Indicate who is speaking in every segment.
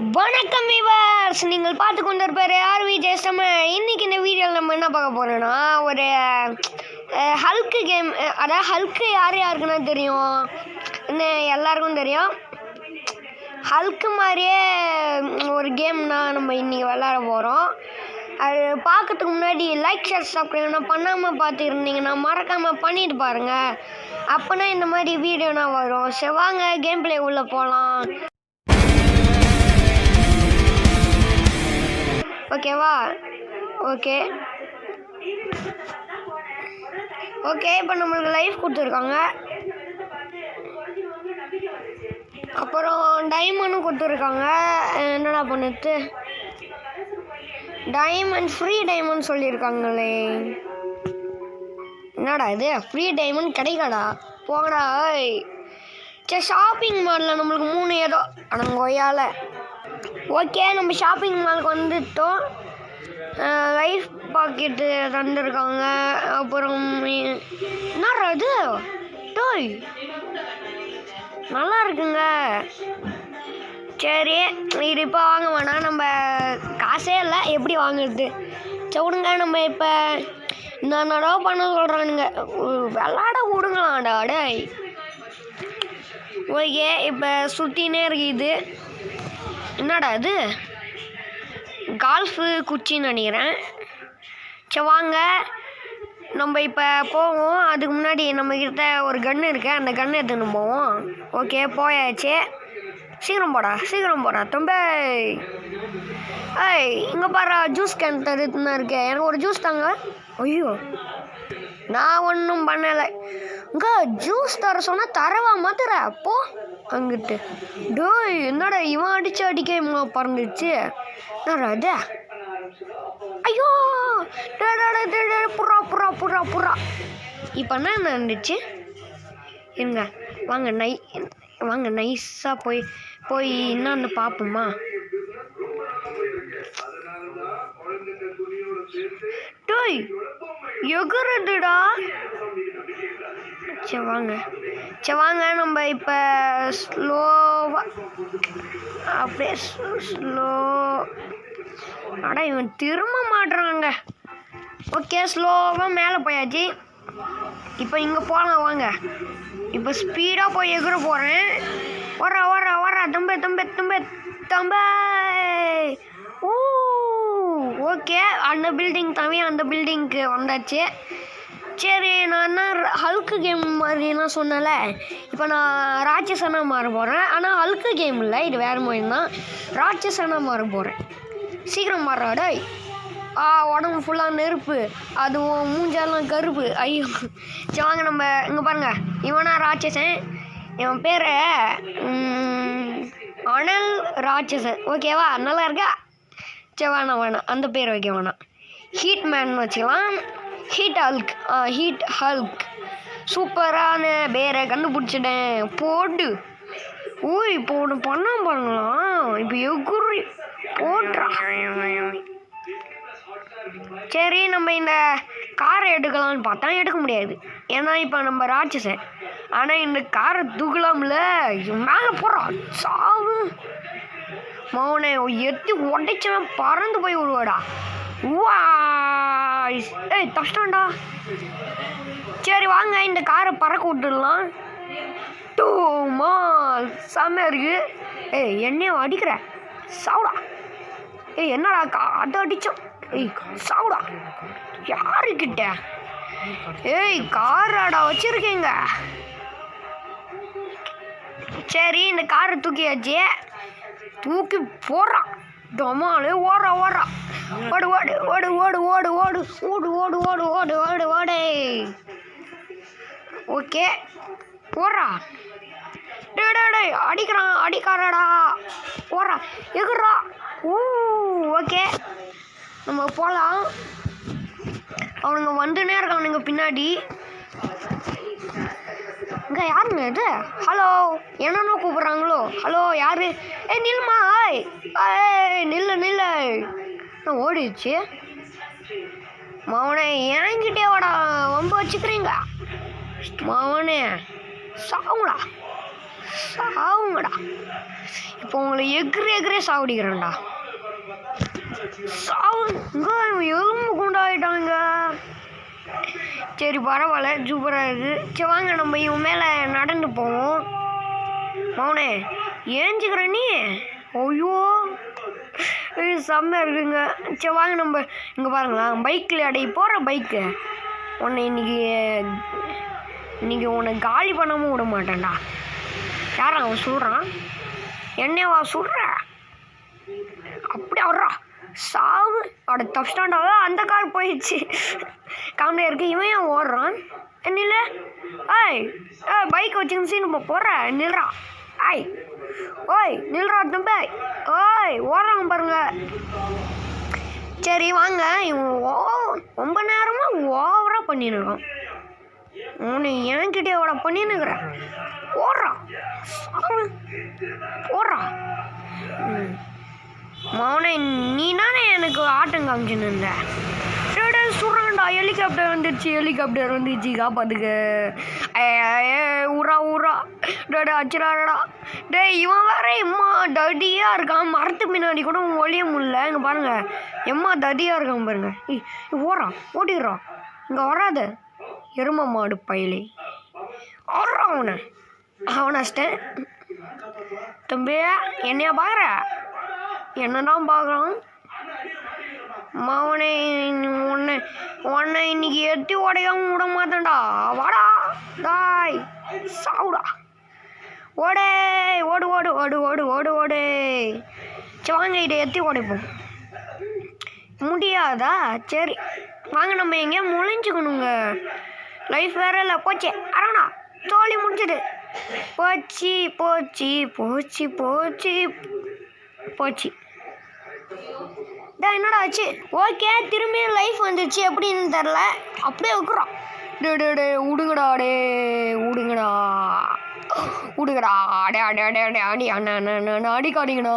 Speaker 1: வணக்கம் வியூவர்ஸ், நீங்கள் பார்த்து கொண்டு இருப்பார் ஆர்வி ஜெயஸ்டம. இன்றைக்கி இந்த வீடியோவில் நம்ம என்ன பார்க்க போகிறோன்னா, ஒரு ஹல்க்கு கேம். அதாவது ஹல்க்கு யாருக்குன்னா தெரியும், எல்லாருக்கும் தெரியும். ஹல்க்கு மாதிரியே ஒரு கேம்னா நம்ம இன்றைக்கி விளாட போகிறோம். அது பார்க்கறதுக்கு முன்னாடி லைக் ஷேர் சப்ஸ்கிரைப் பண்ணாமல் பார்த்துருந்தீங்கன்னா மறக்காமல் பண்ணிட்டு பாருங்கள். அப்போனா இந்த மாதிரி வீடியோனா வரும். சரி வாங்க கேம் பிளே உள்ளே போகலாம். ஓகேவா? ஓகே இப்போ நம்மளுக்கு லைஃப் கொடுத்துருக்காங்க. அப்புறம் டைமண்டும் கொடுத்துருக்காங்க. என்னடா பண்ணுது, டைமண்ட் ஃப்ரீ டைமண்ட் சொல்லியிருக்காங்களே. என்னடா இது, ஃப்ரீ டைமண்ட் கிடைக்காடா, போங்கடா. சரி, ஷாப்பிங் மாலில் நம்மளுக்கு 3 ஏதோ அடங்கொய்யால். ஓகே, நம்ம ஷாப்பிங் மாலுக்கு வந்துட்டோம். லைஃப் பாக்கெட்டு தந்துருக்காங்க. அப்புறம் என்னடா இது, டோய் நல்லா இருக்குங்க. சரி, இது இப்போ வாங்க வேணாம், நம்ம காசே இல்லை, எப்படி வாங்குறது? சொல்லுங்க. நம்ம இப்போ என்னடா பண்ண சொல்கிறானுங்க, விளாட விடுங்களாடா டேய். ஓகே, இப்போ சுற்றினே இருக்குது. என்னடா இது, கால்ஃபு குச்சின்னு நினைக்கிறேன். சரி வாங்க நம்ம இப்போ போவோம். அதுக்கு முன்னாடி நம்மக்கிட்ட ஒரு கன்று இருக்குது, அந்த கன்று எடுத்துன்னு போவோம். ஓகே, போயாச்சு. சீக்கிரம் போடா தம்பி. இங்கே பாரு, ஜூஸ் கேன் தருதுன்னு இருக்கேன். எனக்கு ஒரு ஜூஸ் தாங்க. ஐயோ, நான் ஒன்றும் பண்ணலை. இங்கே ஜூஸ் தர சொன்னால் தரவா மாத்துற அப்போ அங்கிட்டு. டோய், என்னடா இவன் அடிக்க பறந்துச்சு. என்னடா அது, ஐயோ புறா. இப்போ என்ன நடந்துச்சு? இருங்க, வாங்க நைஸாக போய் என்னன்னு பார்ப்போமா. டோய் எகுறதுடா. சரி வாங்க நம்ம இப்போ ஸ்லோவாக அப்படியே இவன் திரும்ப மாட்டுறாங்க. ஓகே, ஸ்லோவாக மேலே போயாச்சு. இப்போ இங்கே போகலாம் வாங்க. இப்போ ஸ்பீடாக போய் எகுற போகிறேன். வர தம்பே. ஓகே, அந்த பில்டிங்க்கு வந்தாச்சு. சரி, நான் என்ன ஹல்க்கு கேம் மாதிரிலாம் சொன்னல, இப்போ நான் ராட்சசனாக மாற போகிறேன். ஆனால் ஹல்க்கு கேம் இல்லை, இது வேறு மாதிரி தான். ராட்சசனாக மாற போகிறேன். சீக்கிரம் மாறாடா. உடம்பு ஃபுல்லாக நெருப்பு, அதுவும் மூஞ்செல்லாம் கருப்பு. ஐயோ, சரி வாங்க நம்ம இங்கே பாருங்கள். இவனா ராட்சசன், இவன் பேர் அனல் ராட்சசன். ஓகேவா, நல்லா இருக்கா? சரி வேணாம், அந்த பேர் வைக்க வேணாம். ஹீட் மேன் வச்சுக்கலாம். ஹீட் ஹல்க் சூப்பரான பேரை கண்டுபிடிச்சிட்டேன். போடு. இப்போ ஒன்று பண்ண பாருங்களாம். இப்போ எகுறி போடுறா. சரி, நம்ம இந்த காரை எடுக்கலாம்னு பார்த்தா எடுக்க முடியாது, ஏன்னா இப்போ நம்ம ராட்சசன். ஆனால் இந்த காரை தூக்கலாம்ல, மேலே போடுறான். சாவு மௌனை எத்தி உடைச்சவன் பறந்து போய் விடுவாடா. கஷ்டம்டா. சரி வாங்க, இந்த காரை பறக்க விட்டுடலாம். செம்மையா இருக்கு. என்னையும் அடிக்கிற சாவுடா. என்னடா அதை அடிச்சோம். சாவுடா. யாருக்கிட்ட காராடா வச்சிருக்கீங்க? சரி, இந்த காரை தூக்கி போடுறான். டொமாலு ஓடுறா. ஓடு. ஓகே, போடுறா. அடிக்காரடா. போடுறா, எகுறா. ஓகே, நம்ம போகலாம். அவனுங்க வந்துனே இருக்கானுங்க பின்னாடி. இங்கே யாருங்க இது? ஹலோ, என்னென்ன கூப்பிட்றாங்களோ. ஹலோ, யாரு? நில்லுமா. நில்லு. நான் ஓடிடுச்சு. மவனே, என்கிட்டே வாடா, வம்பு வச்சுக்கிறீங்க. மவனே சாவுடா. சாவுங்கடா. இப்போ உங்களை எகிரே சாவடிக்கிறேன்டா. சாவு. இங்கே எலும்பு குண்டாயிட்டாங்க. சரி பரவாயில்ல, சூப்பராக இருக்குது. சரி வாங்க நம்ம இவன் மேலே நடந்து போவோம். மௌனே ஏஞ்சிக்கிற நீ. ஐயோ செம்மையாக இருக்குங்க. சரி வாங்க நம்ம இங்கே பாருங்களா, பைக்கில் அடை போகிற பைக்கு உன்னை இன்னைக்கு உன்னை காலி பண்ணாமல் விட மாட்டேன்டா. யார் அவன் சொல்கிறான்? என்னவா சொல்கிற? அப்படியே வர்றா சாவு. அவட தப்பிச்சிட்டாண்டாவே. அந்த கார் போயிடுச்சு. காமெடியாக இருக்கு. இவன் ஏன் ஓடுறான்? நில்ல. ஏய் பைக் வச்சுக்கின்னு சீன் போடுற. நில்றா. ஓய் நில்றா தம்பி. ஓய் ஓடுறாங்க பாருங்க. சரி வாங்க. இவன் ரொம்ப நேரமாக ஓவராக பண்ணின்னு இருக்கான். உன்னை என்கிட்டே ஓட பண்ணின்னு இருக்கிறேன். ஓடுறான் ஓடுறான். மௌனை நீ தானே எனக்கு ஆட்டம் காமிச்சுன்னு இருந்த. சொல்கிறான்டா ஹெலிகாப்டர் வந்துடுச்சு காப்பாத்துக்கு. ஊரா டேடா அச்சுராடா. இவன் வேற எம்மா தடியாக இருக்கான். மரத்து பின்னாடி கூட ஒளிய முடியல. இங்கே பாருங்க எம்மா தடியாக இருக்கான் பாருங்க. ஓடுறான் ஓடிடுறான். இங்கே வராத எரும மாடு பயிலே. ஓடுறான் அவனஸ்ட்டேன். தம்பி என்னையா பார்க்குற? என்னதான் பார்க்குறான் மாவனே. உன்னை இன்னைக்கு எத்தி உடையாம விட மாட்டேன்டா. வாடா டாய் சாவுடா. ஓடே ஓடு ஓடு ஓடு ஓடு ஓடு ஓடு. சரி வாங்க இதை எத்தி உடைப்போம். முடியாதா? சரி வாங்க நம்ம எங்கேயா முழிஞ்சுக்கணுங்க. லைஃப் வேற இல்லை. போச்சு அரணா தோழி முடிஞ்சிடு. போச்சு போச்சு போச்சு போச்சு போச்சு. என்னடா ஆச்சு? ஓகே திரும்பி லைஃப் வந்துச்சு. எப்படின்னு தெரில. அப்படியே வைக்கிறோம். விடுங்கடா அடி அடிக்காதீங்கடா.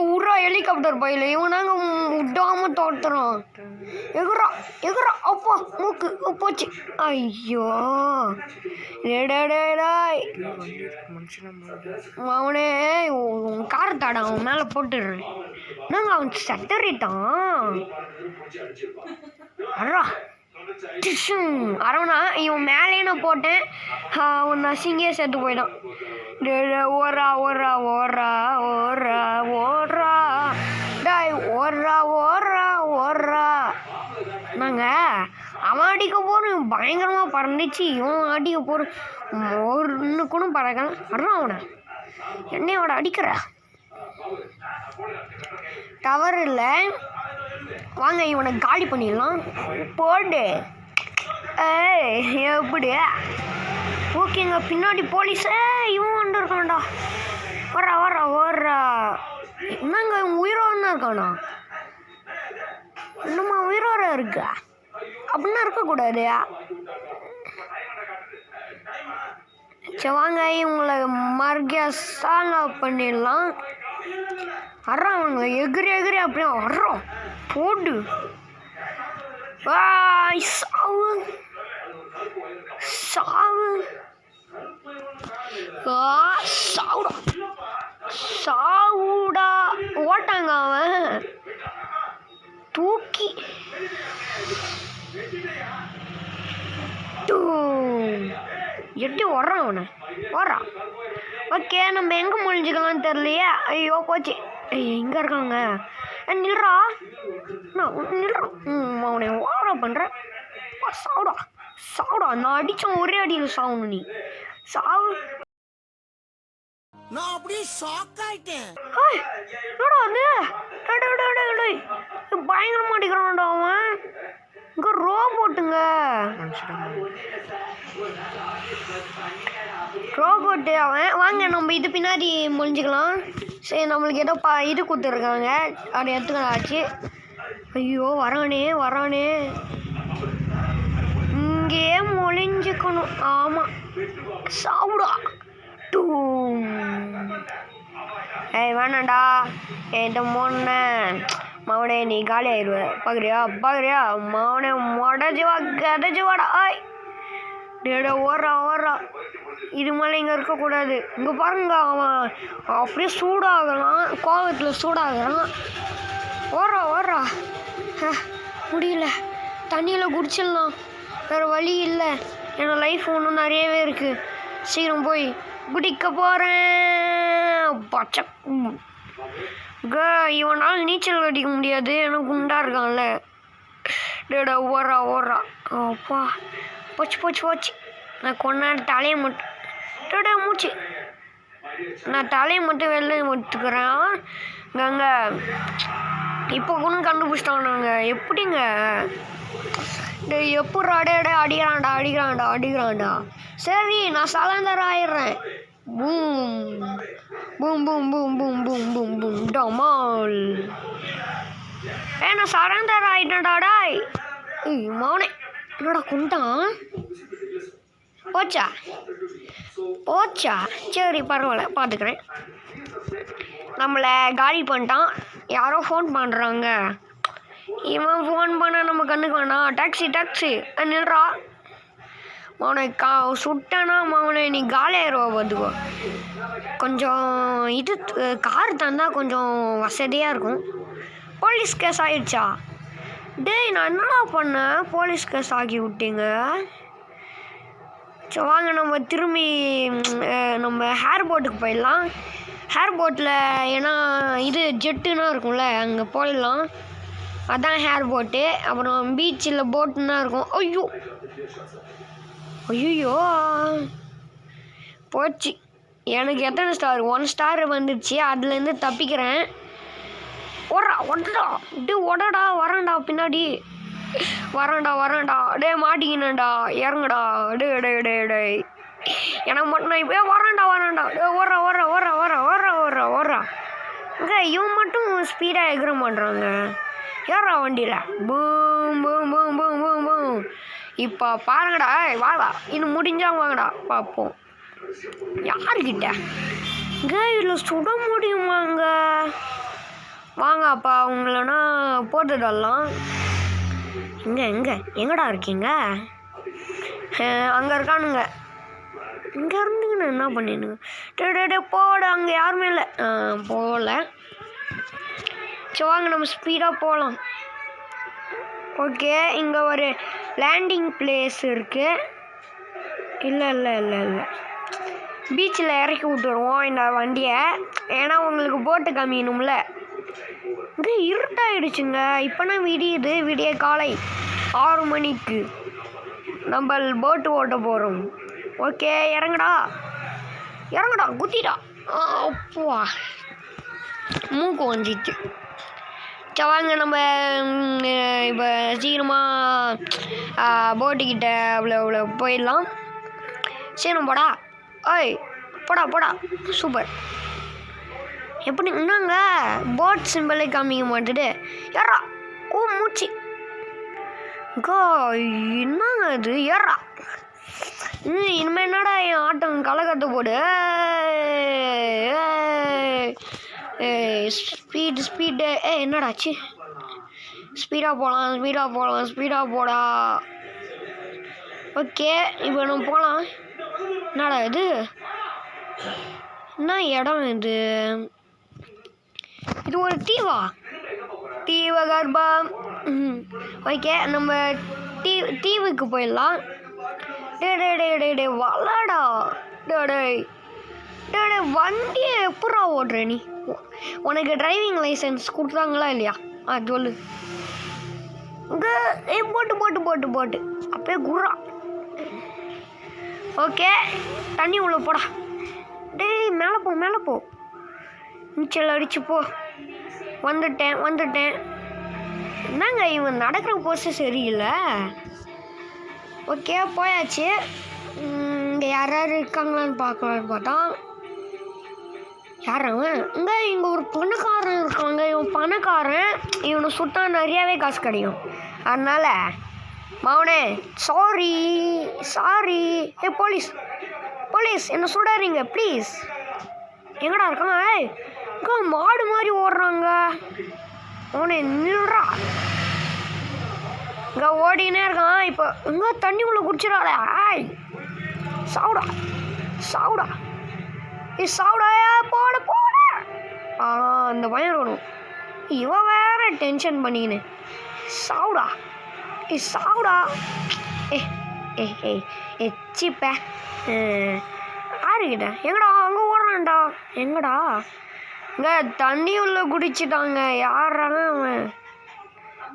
Speaker 1: விட்றா ஹெலிகாப்டர் பையில. இவன் நாங்கள் விடாமல் தோற்றுறோம். எகுறா அப்பா மூக்கு போச்சு. ஐயோ அவனே காரை தாடா அவன் மேலே போட்டுடுறேன். நாங்கள் அவன் சத்தறிட்டான். அரவணா இவன் மேலே நான் போட்டேன். அவன் நசிங்கே செத்து போயிட்டான். ஓடுறா ஓடுறா ஓடுறா ஓடுறா ஓடுறா டாய் ஓடுறா ஓடுறா ஓடுறா. நாங்கள் அவன் அடிக்க போகிறோம் பயங்கரமாக பறந்துச்சு. இவன் அடிக்க போகிறோம் ஒன்று கூட பறக்கலாம். வர்றான் அவனை என்னையோட அடிக்கிற. டவர் இல்லை. வாங்க இவனை காலி பண்ணிடலாம். போடு. எப்படி ஓகேங்க. பின்னாடி போலீஸ். இவன் வந்து இருக்கான்டா. வர்றா என்னங்க உயிரோன்னு இருக்கானா? இன்னுமா உயிரோட இருக்க? அப்படின்னா இருக்கக்கூடாது. சரி வாங்க இவங்களை மர்கியா பண்ணிடலாம். வர்றாங்க எகிரி அப்படியே வர்றோம். போடு சாவு சாவு சாவுடா சாவுடா. ஓட்டாங்க அவன் தூக்கி எட்டி ஓடுறான். அவனை ஓடுறான். ஓகே நம்ம எங்கே முடிஞ்சுக்கலாம்னு தெரியலையே. ஐயோ போச்சு. எங்கே இருக்காங்க? நில்றா அவனை ஓவரா பண்ணுறேன். சாவுடா நான் அடித்தேன். ஒரே அடியில் சாவணும். நீ சாவு.
Speaker 2: நான் அப்படியே ஷாக் ஆயிட்டேன்.
Speaker 1: பயங்கரமா அடிக்கிறான்டா அவன். இங்க ரோபோட்டுங்க. ரோபோட்டு அவன். வாங்க நம்ம இது பின்னாடி முடிஞ்சுக்கலாம். சரி நம்மளுக்கு ஏதோ இது கொடுத்துருக்காங்க. அதை எடுத்துக்கலாம் ஆச்சு. ஐயோ வரானே இங்கேயே மொழிஞ்சுக்கணும். ஆமாம் சாவுடா. வேணாண்டா இந்த மொன்ன மவனே நீ காலி ஆயிடுவ. பார்க்குறியா மவனே மொடஜி வா கதஜி வாடா. டேடா ஓடுறா இது மேலே இங்கே இருக்கக்கூடாது. இங்கே பாருங்க, அவன் அப்படியே சூடாகலாம், கோவத்தில் சூடாகிறான். ஓடுறா முடியல, தண்ணியில் குடிச்சிடலாம், வேறு வழி இல்லை. என்னோட லைஃப் இன்னும் நிறையவே இருக்குது. சீக்கிரம் போய் குடிக்க போகிறேன். பச்சை இவனால் நீச்சல் அடிக்க முடியாது, எனக்கு குண்டா இருக்கான்ல. டேடா ஓடுறா அப்பா போச்சு. நான் கொண்டாடி தலையை மட்டும் டேடா மூச்சு, நான் தலையை மட்டும் வெளில விட்டுக்கிறேன். கங்க இப்போ கூட கண்டுபிடிச்சிட்டாங்க. எப்படிங்க எப்படா டேடா அடிக்கிறான்டா. சரி, நான் சலந்தர் ஆயிடுறேன். பூம் டமால். நான் சரண்டர் ஆயிட்டேன்டா. மௌனே என்னடா குண்டான் போச்சா சரி பரவாயில்ல, பார்த்துக்கிறேன். நம்மளை காலி பண்ணிட்டான். யாரோ ஃபோன் பண்ணுறாங்க. இவன் ஃபோன் பண்ணால் நம்ம கண்ணுக்கு வேணாம். டாக்ஸி நில்றா. மௌனை சுட்டானா மௌனை நீ காலியாயிருவா பார்த்துக்கோ. கொஞ்சம் இது கார் தந்தால் கொஞ்சம் வசதியாக இருக்கும். போலீஸ் கேஸ் ஆகிடுச்சா? டேய், நான் என்னடா பண்ணேன்? போலீஸ் கேஸ் ஆக்கி விட்டீங்க. சரி வாங்க, நம்ம திரும்பி நம்ம ஹேர் போட்டுக்கு போயிடலாம். ஹேர் போட்டில் ஏன்னா இது ஜெட்டுன்னா இருக்கும்ல, அங்கே போயிடலாம். அதான் ஹேர் போட்டு. அப்புறம் பீச்சில் போட்டுன்னா இருக்கும். ஐயோ போச்சு. எனக்கு எத்தனை ஸ்டார்? 1 ஸ்டார் வந்துடுச்சு. அதுலேருந்து தப்பிக்கிறேன். ஒடடா வரேன்டா, பின்னாடி வரேன்டா. டே மாட்டிக்கினேன்டா, இறங்குடா. டே எனக்கு மட்டும் இப்போ வரேன்டா. ஓடுறா. இங்கே இவன் மட்டும் ஸ்பீடாக எகிற மாட்றாங்க. ஏறா வண்டியில். பூம். இப்போ பாருங்கடா, வாடா, இன்னும் முடிஞ்சா வாங்கடா பார்ப்போம். யாருக்கிட்ட இங்கே இதில் சுட முடியுமாங்க? வாங்க அப்பா, உங்களனா போட்டுடலாம். எங்கடா இருக்கீங்க? அங்கே இருக்கானுங்க. இங்கே இருந்துங்கண்ணா என்ன பண்ணிடுங்க. டே போட, அங்கே யாருமே இல்லை. போகல. சரி வாங்க, நம்ம ஸ்பீடாக போகலாம். ஓகே, இங்கே ஒரு லேண்டிங் பிளேஸ் இருக்குது. இல்லை பீச்சில் இறக்கி விட்டுருவோம் இந்த வண்டியை. ஏன்னா உங்களுக்கு போட்டு காமிக்கணும்ல. இங்கே இருட்டாயிடுச்சுங்க. இப்போனா விடியுது. விடிய காலை 6 மணிக்கு நம்ம போட்டு ஓட்ட போகிறோம். ஓகே, இறங்குடா குத்திடா. அப்பா மூக்கு வந்துச்சு. சரி வாங்க, நம்ம இப்போ சீக்கிரமாக போட்டுக்கிட்ட அவ்வளோ போயிடலாம். சீக்கிரம் போடா. போடா சூப்பர். எப்படி என்னங்க போட் சிம்பிளே காமிக்க மாட்டுது. ஏறா. மூச்சு என்னங்க அது? ஏறா. இனிமேல் என்னடா என் ஆட்டம் கலக்கத்தை போடு. ஸ்பீடு என்னடாச்சு? ஸ்பீடாக போகலாம். போடா. ஓகே, இப்போ நம்ம போகலாம். என்னடா இது? என்ன இடம் இது? இது ஒரு தீவகர்ப்பம். ஓகே, நம்ம தீவுக்கு போயிடலாம். டே வளடா. டே வண்டியை எப்படா ஓடுற நீ? உனக்கு டிரைவிங் லைசன்ஸ் கொடுத்தாங்களா இல்லையா? சொல்லு. போட்டு அப்படியே குர்ரா. ஓகே, தண்ணி உள்ள போடா. டேய் மேலே போ. நீச்சல் அடிச்சு போ. வந்துட்டேன். என்னங்க இவன் நடக்கிற போஸ்ட் சரியில்லை. ஓகே, போயாச்சு. இங்கே யாராரு இருக்காங்களான்னு பார்க்கலான்னு பார்த்தா யார் அவன்? இங்கே ஒரு பணக்காரன் இருக்காங்க. இவன் பணக்காரன். இவனை சுட்டா நிறையாவே காசு கிடைக்கும். அதனால் மவனே சாரி. போலீஸ் என்னை சுடாதீங்க ப்ளீஸ். எங்கடா இருக்கான்? மாடு மாதிரி ஓடுறாங்க. அவனை நில்றா. இங்கே ஓடினே இருக்கான். இப்போ தண்ணி உள்ள குடிச்சிடாத. சாவுடா சாவுடா சாவுடா போட போட அந்த பையன் இருக்கணும். இவன் வேற டென்ஷன் பண்ணிக்கின்னு சாவுடா சாவுடா சீப்ப யாருக்கிட்ட எங்கடா அங்கே ஓடுறான்டா எங்கடா இங்கே தண்ணி உள்ள குடிச்சிட்டாங்க யாரான அவன்.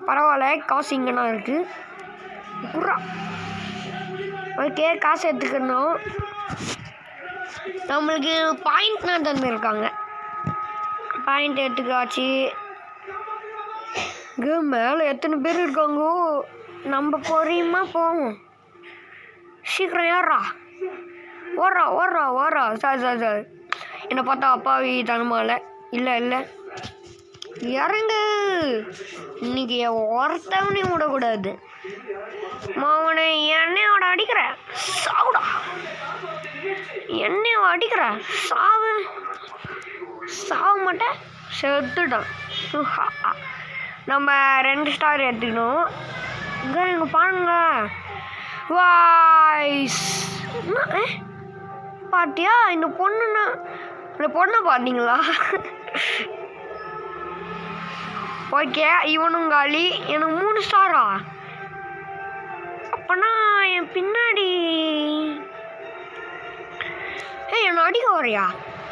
Speaker 1: பரவாயில்ல காசு இங்கேனா இருக்குது குர்ரா. ஓகே காசு எடுத்துக்கணும். நம்மளுக்கு பாயிண்ட்னா தந்துருக்காங்க. பாயிண்ட் எடுத்துக்காச்சு. இங்கே மேலே எத்தனை பேர் இருக்காங்கோ. நம்ம பொறியுமா போவோம். சீக்கிரம் ஏறா ஓடுறா ஓடுறா ஓடுறா. சார் என்னை பார்த்தா அப்பாவி தனமால. இல்லை இறங்கு. இன்னைக்கு ஒருத்தவனையும் விடக்கூடாது. மாவனை என்னையோட அடிக்கிற சாவுடா. என்னையோட அடிக்கிற சாவு மாட்டேன் செத்துட்டான். நம்ம 2 ஸ்டார் எடுத்துக்கணும். இங்கே பாருங்க வாய்ஸ் பாத்தியா இந்த பொண்ணை பார்த்தீங்களா? ஓகே இவனும் காலி. எனக்கு 3 ஸ்டாரா? அப்பனா என் பின்னாடி என்னை அடிக்க வரையா?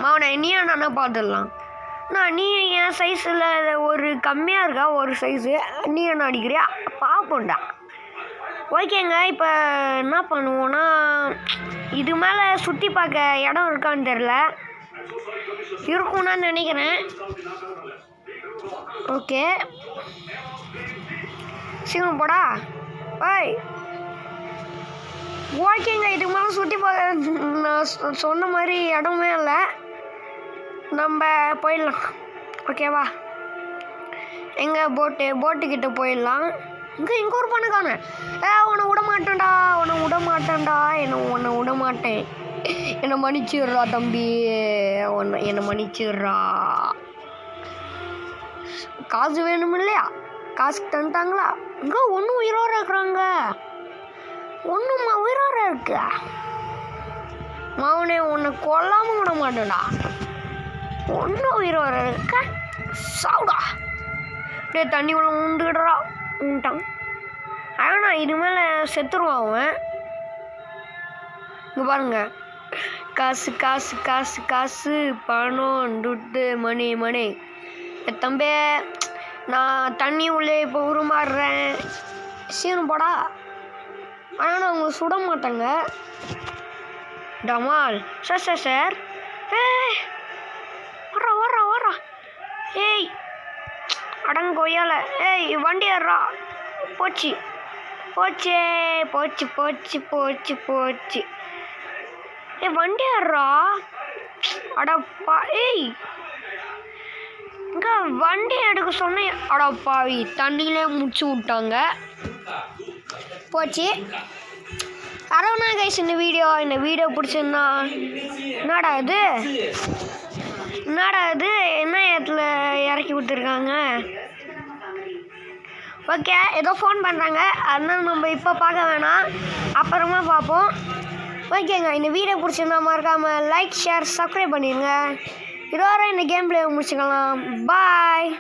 Speaker 1: மாவனை நீயா நானே பார்த்துடலாம். நீ என் சைஸில் ஒரு கம்மியாக இருக்கா ஒரு சைஸு. நீ என்ன அடிக்கிறியா பார்ப்போண்டா. ஓகேங்க இப்போ என்ன பண்ணுவோன்னா இது மேலே சுற்றி பார்க்க இடம் இருக்கான்னு தெரில. இருக்கும்னா நினைக்கிறேன். ஓகே சீக்கிரம் போடா பாய். ஓகேங்க இதுக்கு மேலே சுற்றி பார்க்க நான் சொன்ன மாதிரி இடமே இல்லை. நம்ம போயிடலாம் ஓகேவா. எங்கே போட்டுக்கிட்ட போயிடலாம். இங்கே ஒரு பண்ணக்கான உன்னை விட மாட்டேன்டா உன்னை விட மாட்டேன். என்னை மன்னிச்சிடுறா தம்பி. என்னை மன்னிச்சிடுறா. காசு வேணும் இல்லையா? காசு தந்துட்டாங்களா? இங்கே ஒன்றும் உயிரோடு இருக்கிறாங்க. ஒன்றும் உயிரோடு இருக்கு. மாவனே உன்னை கொல்லாமல் விட மாட்டேன்டா. ஒன்றும் உயிரோட இருக்க சாவுடா. டே தண்ணி உள்ள உண்டுக்கிடுறா உண்டான். ஆனால் இது மேலே செத்துருவான் அவன். இங்கே பாருங்க காசு காசு காசு காசு பணம் துட்டு மணி தம்பி நான் தண்ணி உள்ளே இப்போ உருமாறுறேன். சீரும் போடா. ஆனால் அவங்க சுட மாட்டாங்க. டமால் சார் ஓடுறா. ஏய் அடங்க கொய்யால. ஏய் வண்டி ஏறா. போச்சு. ஏய் வண்டி ஏறா. அடப்பா. ஏய் இங்கே வண்டி எடுக்க சொன்னேன். அடப்பாவி தண்ணியிலே முடிச்சு விட்டாங்க. போச்சு. அரோனா கைஸ் இந்த வீடியோ பிடிச்சிருந்தா என்னடா இது என்ன இடத்துல இறக்கி விட்டுருக்காங்க. ஓகே ஏதோ ஃபோன் பண்ணுறாங்க. அதனால நம்ம இப்போ பார்க்க வேணாம், அப்புறமா பார்ப்போம். ஓகேங்க இந்த வீடியோ பிடிச்சிருந்தா மறக்காமல் லைக் ஷேர் சப்ஸ்கிரைப் பண்ணிடுங்க. இதோட இந்த கேம் பிளே முடிச்சுக்கலாம். பாய்.